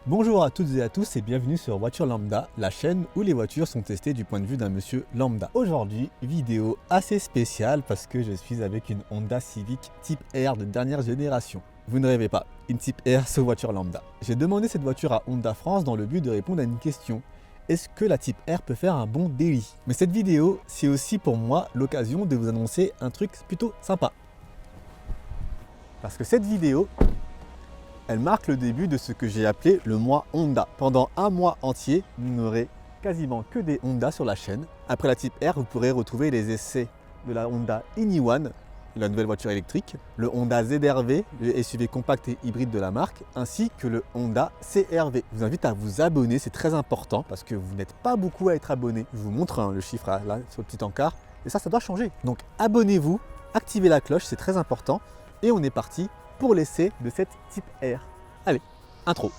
Bonjour à toutes et à tous et bienvenue sur Voiture Lambda, la chaîne où les voitures sont testées du point de vue d'un monsieur lambda. Aujourd'hui, vidéo assez spéciale parce que je suis avec une Honda Civic Type R de dernière génération. Vous ne rêvez pas, une Type R sur Voiture Lambda. J'ai demandé cette voiture à Honda France dans le but de répondre à une question. Est-ce que la Type R peut faire un bon daily? Mais cette vidéo, c'est aussi pour moi l'occasion de vous annoncer un truc plutôt sympa. Parce que cette vidéo, elle marque le début de ce que j'ai appelé le mois Honda. Pendant un mois entier, vous n'aurez quasiment que des Honda sur la chaîne. Après la Type R, vous pourrez retrouver les essais de la Honda INI-ONE, la nouvelle voiture électrique, le Honda ZR-V, le SUV compact et hybride de la marque, ainsi que le Honda CR-V. Je vous invite à vous abonner, c'est très important parce que vous n'êtes pas beaucoup à être abonné. Je vous montre le chiffre là sur le petit encart et ça doit changer. Donc abonnez-vous, activez la cloche, c'est très important et on est parti pour l'essai de cette Type R. Allez, intro.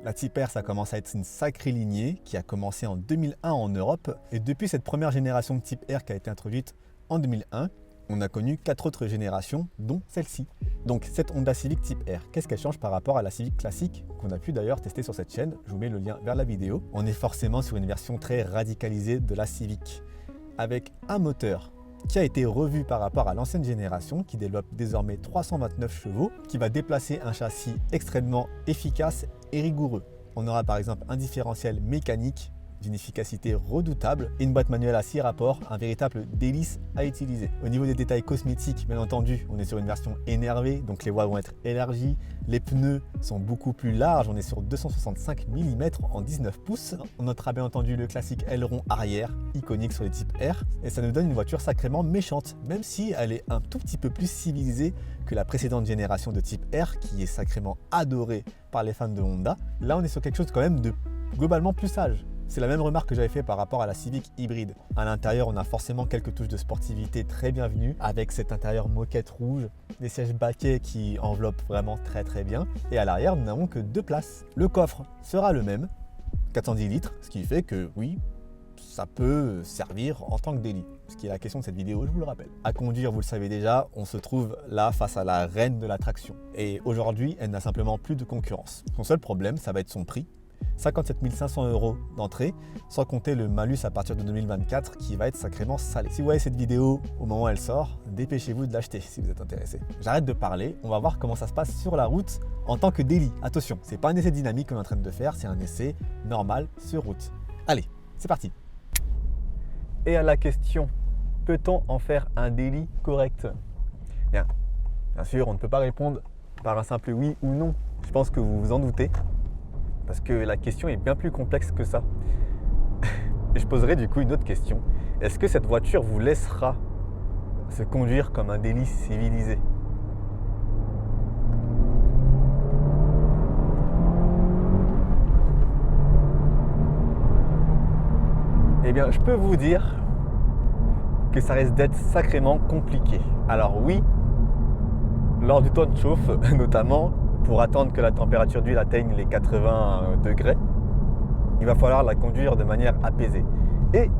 La Type R, ça commence à être une sacrée lignée qui a commencé en 2001 en Europe. Et depuis cette première génération de Type R qui a été introduite en 2001, on a connu 4 autres générations, dont celle-ci. Donc cette Honda Civic Type R, qu'est-ce qu'elle change par rapport à la Civic classique qu'on a pu d'ailleurs tester sur cette chaîne? Je vous mets le lien vers la vidéo. On est forcément sur une version très radicalisée de la Civic, avec un moteur qui a été revu par rapport à l'ancienne génération, qui développe désormais 329 chevaux, qui va déplacer un châssis extrêmement efficace et rigoureux. On aura par exemple un différentiel mécanique d'une efficacité redoutable et une boîte manuelle à 6 rapports, un véritable délice à utiliser. Au niveau des détails cosmétiques, bien entendu, on est sur une version énervée, donc les voies vont être élargies, les pneus sont beaucoup plus larges, on est sur 265 mm en 19 pouces. On notera bien entendu le classique aileron arrière, iconique sur les Type R, et ça nous donne une voiture sacrément méchante, même si elle est un tout petit peu plus civilisée que la précédente génération de Type R, qui est sacrément adorée par les fans de Honda. Là, on est sur quelque chose quand même de globalement plus sage. C'est la même remarque que j'avais fait par rapport à la Civic hybride. À l'intérieur, on a forcément quelques touches de sportivité très bienvenues, avec cet intérieur moquette rouge, des sièges baquets qui enveloppent vraiment très bien. Et à l'arrière, nous n'avons que 2 places. Le coffre sera le même, 410 litres, ce qui fait que oui, ça peut servir en tant que daily. Ce qui est la question de cette vidéo, je vous le rappelle. À conduire, vous le savez déjà, on se trouve là face à la reine de la traction. Et aujourd'hui, elle n'a simplement plus de concurrence. Son seul problème, ça va être son prix. 57 500 € d'entrée, sans compter le malus à partir de 2024 qui va être sacrément salé. Si vous voyez cette vidéo au moment où elle sort, dépêchez-vous de l'acheter si vous êtes intéressé. J'arrête de parler, on va voir comment ça se passe sur la route en tant que daily. Attention, c'est pas un essai dynamique qu'on est en train de faire, c'est un essai normal sur route. Allez, c'est parti. Et à la question, peut-on en faire un daily correct? Bien sûr, on ne peut pas répondre par un simple oui ou non. Je pense que vous vous en doutez. Parce que la question est bien plus complexe que ça. Et je poserai du coup une autre question. Est-ce que cette voiture vous laissera se conduire comme un daily civilisé? Eh bien, je peux vous dire que ça risque d'être sacrément compliqué. Alors oui, lors du temps de chauffe notamment, pour attendre que la température d'huile atteigne les 80 degrés, il va falloir la conduire de manière apaisée. Et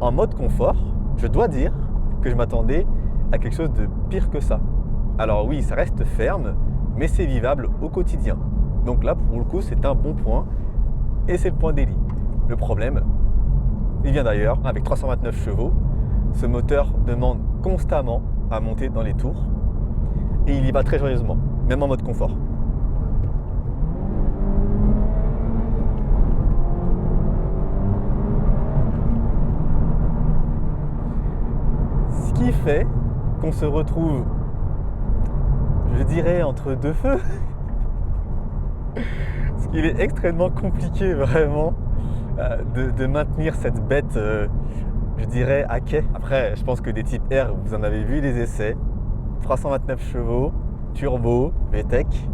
en mode confort, je dois dire que je m'attendais à quelque chose de pire que ça. Alors oui, ça reste ferme, mais c'est vivable au quotidien. Donc là, pour le coup, c'est un bon point et c'est le point daily. Le problème, il vient d'ailleurs, avec 329 chevaux, ce moteur demande constamment à monter dans les tours et il y va très joyeusement, même en mode confort. Ce qui fait qu'on se retrouve, je dirais, entre deux feux. Ce qui est extrêmement compliqué vraiment de maintenir cette bête, je dirais, à quai. Après, je pense que des Type R, vous en avez vu les essais. 329 chevaux, turbo, VTEC.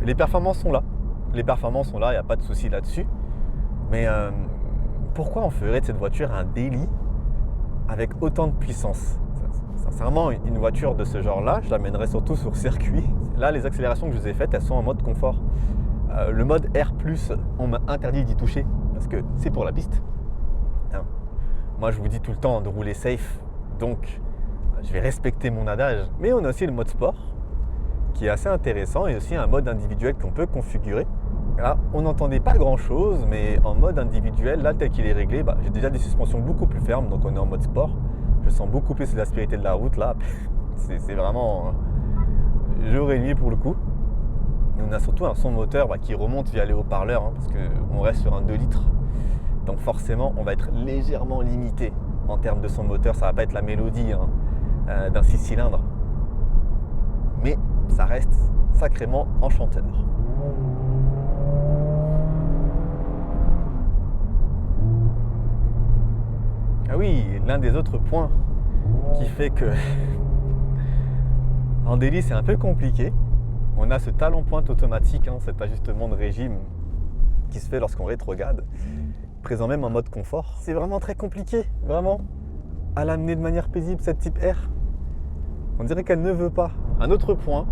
Les performances sont là. Les performances sont là, il n'y a pas de souci là-dessus. Mais pourquoi on ferait de cette voiture un daily avec autant de puissance? Sincèrement, une voiture de ce genre-là, je l'amènerais surtout sur circuit. Là, les accélérations que je vous ai faites, elles sont en mode confort. Le mode R+, on m'a interdit d'y toucher parce que c'est pour la piste. Hein. Moi, je vous dis tout le temps de rouler safe, donc je vais respecter mon adage. Mais on a aussi le mode sport qui est assez intéressant et aussi un mode individuel qu'on peut configurer. Là, on n'entendait pas grand chose, mais en mode individuel, là, tel qu'il est réglé, j'ai déjà des suspensions beaucoup plus fermes, donc on est en mode sport. Je sens beaucoup plus l'aspérité de la route là. C'est vraiment jour et nuit pour le coup. Et on a surtout un son moteur qui remonte via les haut-parleurs, hein, parce qu'on reste sur un 2 litres. Donc forcément, on va être légèrement limité en termes de son moteur. Ça ne va pas être la mélodie d'un 6 cylindres. Mais ça reste sacrément enchanteur. Ah oui, l'un des autres points qui fait que en daily c'est un peu compliqué. On a ce talon pointe automatique, hein, cet ajustement de régime qui se fait lorsqu'on rétrograde, présent même en mode confort. C'est vraiment très compliqué, vraiment, à l'amener de manière paisible cette Type R. On dirait qu'elle ne veut pas. Un autre point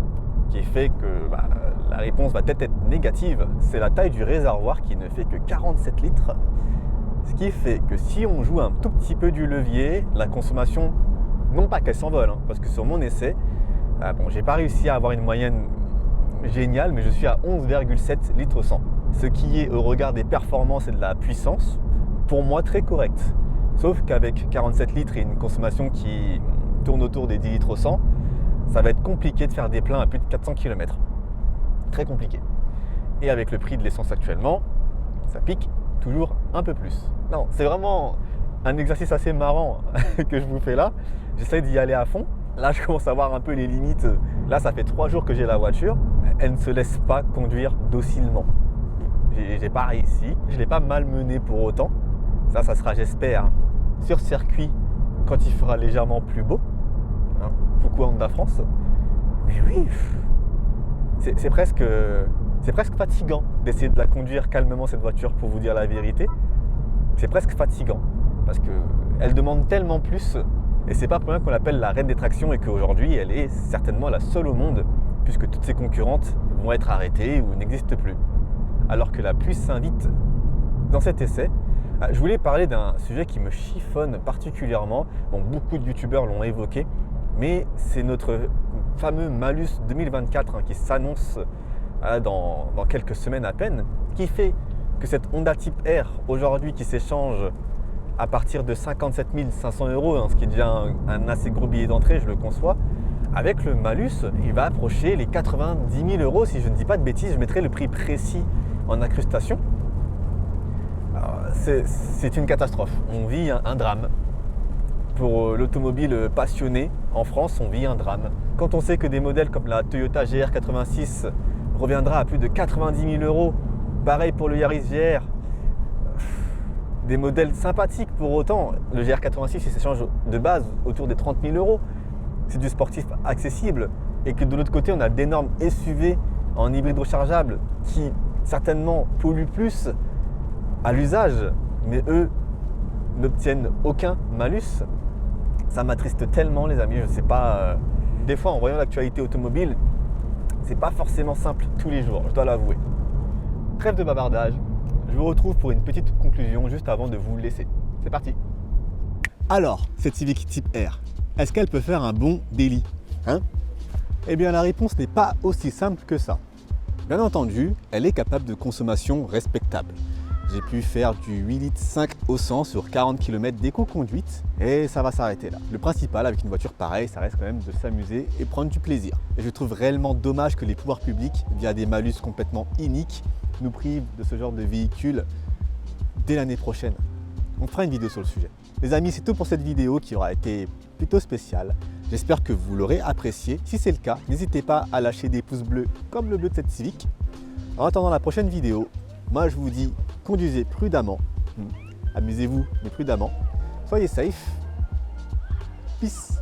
qui fait que la réponse va peut-être être négative, c'est la taille du réservoir qui ne fait que 47 litres. Ce qui fait que si on joue un tout petit peu du levier, la consommation, non pas qu'elle s'envole, hein, parce que sur mon essai, j'ai pas réussi à avoir une moyenne géniale, mais je suis à 11,7 litres 100. Ce qui est au regard des performances et de la puissance, pour moi très correct. Sauf qu'avec 47 litres et une consommation qui tourne autour des 10 litres 100, ça va être compliqué de faire des pleins à plus de 400 km. Très compliqué. Et avec le prix de l'essence actuellement, ça pique toujours un peu plus. Non, c'est vraiment un exercice assez marrant que je vous fais là. J'essaie d'y aller à fond. Là, je commence à voir un peu les limites. Là, ça fait 3 jours que j'ai la voiture. Elle ne se laisse pas conduire docilement. J'ai pas réussi. Je ne l'ai pas malmenée pour autant. Ça sera, j'espère, sur circuit quand il fera légèrement plus beau. Hein, coucou Honda France. Mais oui, c'est presque fatigant d'essayer de la conduire calmement cette voiture, pour vous dire la vérité. C'est presque fatigant parce qu'elle demande tellement plus. Et c'est pas pour rien qu'on l'appelle la reine des tractions et qu'aujourd'hui elle est certainement la seule au monde, puisque toutes ses concurrentes vont être arrêtées ou n'existent plus. Alors que la pluie s'invite dans cet essai. Je voulais parler d'un sujet qui me chiffonne particulièrement. Bon, beaucoup de youtubeurs l'ont évoqué, mais c'est notre fameux malus 2024 qui s'annonce dans quelques semaines à peine, qui fait que cette Honda Type R aujourd'hui qui s'échange à partir de 57 500 €, ce qui est déjà un assez gros billet d'entrée, je le conçois, avec le malus, il va approcher les 90 000 €, si je ne dis pas de bêtises. Je mettrai le prix précis en incrustation. C'est une catastrophe, on vit un drame. Pour l'automobile passionné, en France, on vit un drame. Quand on sait que des modèles comme la Toyota GR86 reviendra à plus de 90 000 €, pareil pour le Yaris GR, des modèles sympathiques pour autant. Le GR86 il s'échange de base autour des 30 000 €. C'est du sportif accessible. Et que de l'autre côté, on a d'énormes SUV en hybride rechargeable qui certainement polluent plus à l'usage, mais eux n'obtiennent aucun malus. Ça m'attriste tellement, les amis, je sais pas. Des fois, en voyant l'actualité automobile, c'est pas forcément simple tous les jours, je dois l'avouer. Trêve de bavardage. Je vous retrouve pour une petite conclusion juste avant de vous laisser. C'est parti. Alors, cette Civic Type R, est-ce qu'elle peut faire un bon daily, hein? Eh bien, la réponse n'est pas aussi simple que ça. Bien entendu, elle est capable de consommation respectable. J'ai pu faire du 8 litres 5 au 100 sur 40 km d'éco-conduite et ça va s'arrêter là. Le principal avec une voiture pareille, ça reste quand même de s'amuser et prendre du plaisir. Et je trouve réellement dommage que les pouvoirs publics, via des malus complètement iniques, nous privent de ce genre de véhicule dès l'année prochaine. On fera une vidéo sur le sujet. Les amis, c'est tout pour cette vidéo qui aura été plutôt spéciale. J'espère que vous l'aurez appréciée. Si c'est le cas, n'hésitez pas à lâcher des pouces bleus comme le bleu de cette Civic. En attendant la prochaine vidéo, moi je vous dis, conduisez prudemment, amusez-vous mais prudemment, soyez safe, peace.